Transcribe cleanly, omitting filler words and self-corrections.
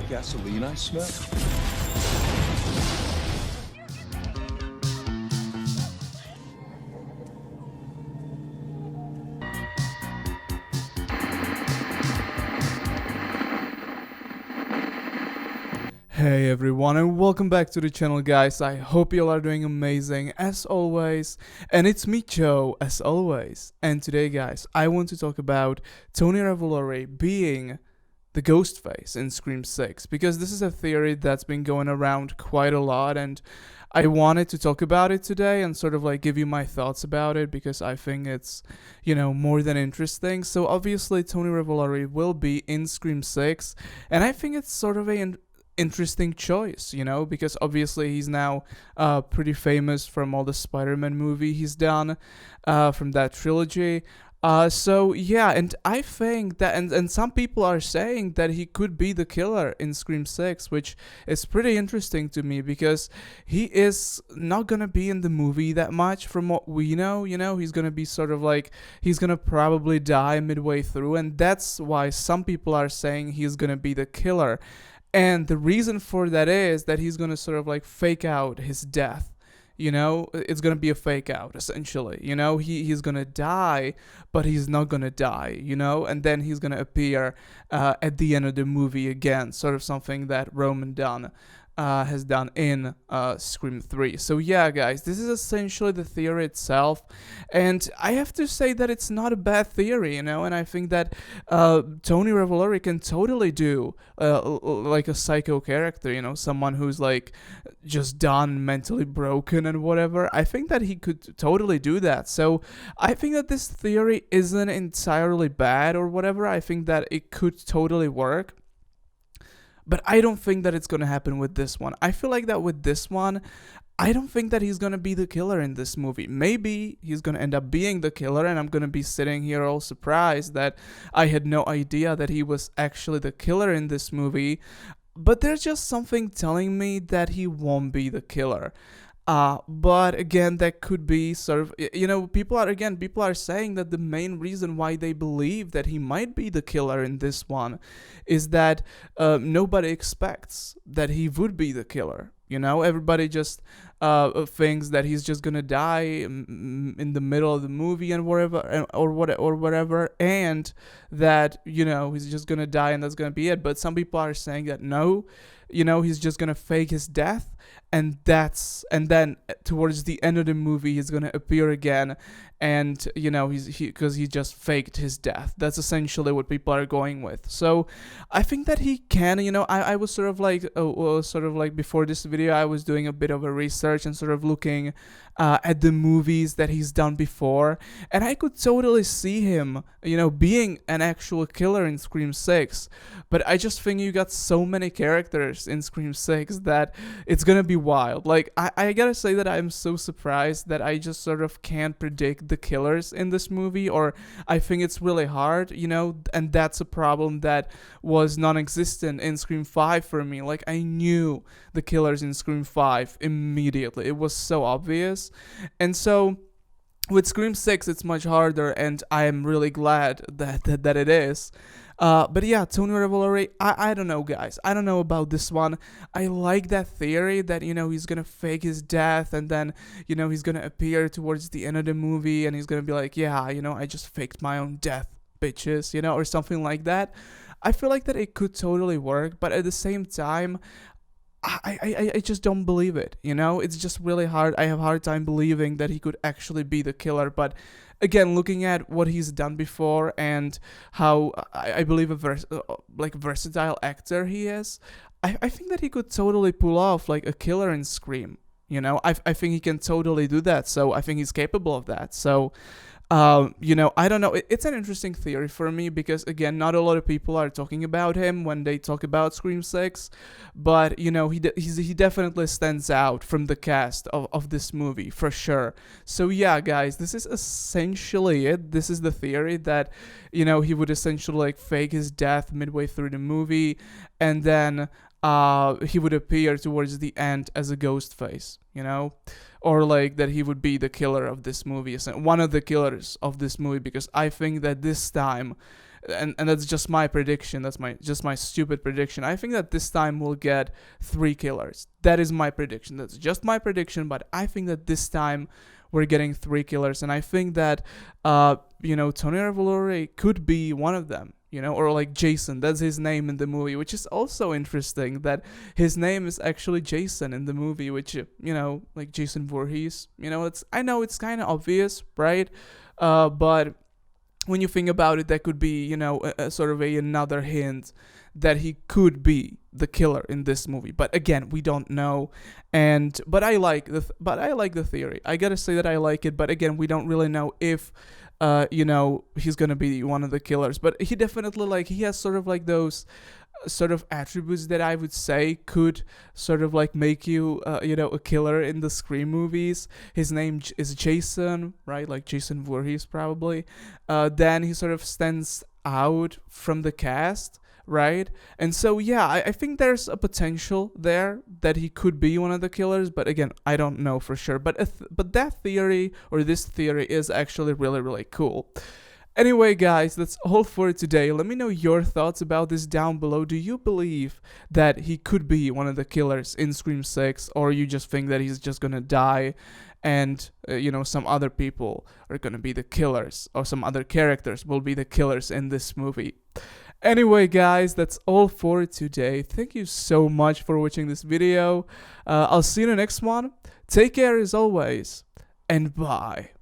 gasoline I smell? Hey everyone, and welcome back to the channel, guys. I hope you all are doing amazing as always, and it's me, Joe, as always. And today, guys, I want to talk about Tony Revolori being the Ghostface in Scream 6, because this is a theory that's been going around quite a lot, and I wanted to talk about it today and sort of like give you my thoughts about it, because I think it's, more than interesting. So obviously Tony Revolori will be in Scream 6, and I think it's sort of a interesting choice, because obviously he's now pretty famous from all the Spider-Man movie he's done, from that trilogy. So yeah, and I think that, and some people are saying that he could be the killer in Scream 6, which is pretty interesting to me, because he is not gonna be in the movie that much from what we know. He's gonna be sort of like, he's gonna probably die midway through, and that's why some people are saying he's gonna be the killer. And the reason for that is that he's gonna sort of like fake out his death. It's gonna be a fake out essentially. He's gonna die, but he's not gonna die. And then he's gonna appear at the end of the movie again, sort of something that Roman Dunn has done in Scream 3. So yeah, guys, this is essentially the theory itself, and I have to say that it's not a bad theory, and I think that Tony Revolori can totally do like a psycho character, someone who's like just done, mentally broken and whatever. I think that he could totally do that. So I think that this theory isn't entirely bad or whatever. I think that it could totally work. But I don't think that it's going to happen with this one. I feel like that with this one, I don't think that he's going to be the killer in this movie. Maybe he's going to end up being the killer, and I'm going to be sitting here all surprised that I had no idea that he was actually the killer in this movie. But there's just something telling me that he won't be the killer. But again, that could be sort of, people are saying that the main reason why they believe that he might be the killer in this one is that nobody expects that he would be the killer. Everybody just thinks that he's just gonna die in the middle of the movie and whatever, or whatever, and that he's just gonna die and that's gonna be it. But some people are saying that no, he's just gonna fake his death, and then towards the end of the movie he's gonna appear again, and because he just faked his death. That's essentially what people are going with. So I think that he can. I was sort of like before this video, I was doing a bit of a research and sort of looking at the movies that he's done before, and I could totally see him being an actual killer in Scream 6. But I just think you got so many characters in Scream 6 that it's gonna be wild. Like I gotta say that I'm so surprised that I just sort of can't predict the killers in this movie, or I think it's really hard, and that's a problem that was non-existent in Scream 5 for me. Like I knew the killers in Scream 5 immediately. It was so obvious. And so with Scream 6 it's much harder, and I am really glad that it is. But yeah, Tony Revolori, I don't know, guys. I don't know about this one. I like that theory that, he's gonna fake his death, and then, he's gonna appear towards the end of the movie, and he's gonna be like, yeah, I just faked my own death, bitches, or something like that. I feel like that it could totally work, but at the same time, I just don't believe it. It's just really hard. I have a hard time believing that he could actually be the killer. But again, looking at what he's done before and how I believe a versatile actor he is, I think that he could totally pull off like a killer in Scream. I think he can totally do that. So I think he's capable of that. So I don't know. It's an interesting theory for me, because again, not a lot of people are talking about him when they talk about Scream 6, but he definitely stands out from the cast of this movie for sure. So yeah, guys, this is essentially it. This is the theory that he would essentially like fake his death midway through the movie, and then he would appear towards the end as a ghost face, or like that he would be the killer of this movie, one of the killers of this movie, because I think that this time and that's just my prediction. That's my stupid prediction. I think that this time we'll get 3 killers. That is my prediction. That's just my prediction, but I think that this time we're getting 3 killers, and I think that Tony Revolori could be one of them. Or like Jason, that's his name in the movie, which is also interesting that his name is actually Jason in the movie, which, like Jason Voorhees, I know it's kind of obvious, right? But when you think about it, that could be, a sort of another hint that he could be the killer in this movie. But again, we don't know. But I like the theory. I gotta say that I like it. But again, we don't really know if he's gonna be one of the killers. But he definitely, he has sort of like those sort of attributes that I would say could sort of like make you a killer in the Scream movies. His name is Jason, right? Like Jason Voorhees probably. Then he sort of stands out from the cast, right? And so yeah, I think there's a potential there that he could be one of the killers, but again, I don't know for sure. But that theory, or this theory, is actually really, really cool. Anyway, guys, that's all for today. Let me know your thoughts about this down below. Do you believe that he could be one of the killers in Scream 6, or you just think that he's just gonna die and, some other people are gonna be the killers, or some other characters will be the killers in this movie? Anyway, guys, that's all for today. Thank you so much for watching this video. I'll see you in the next one. Take care as always, and bye.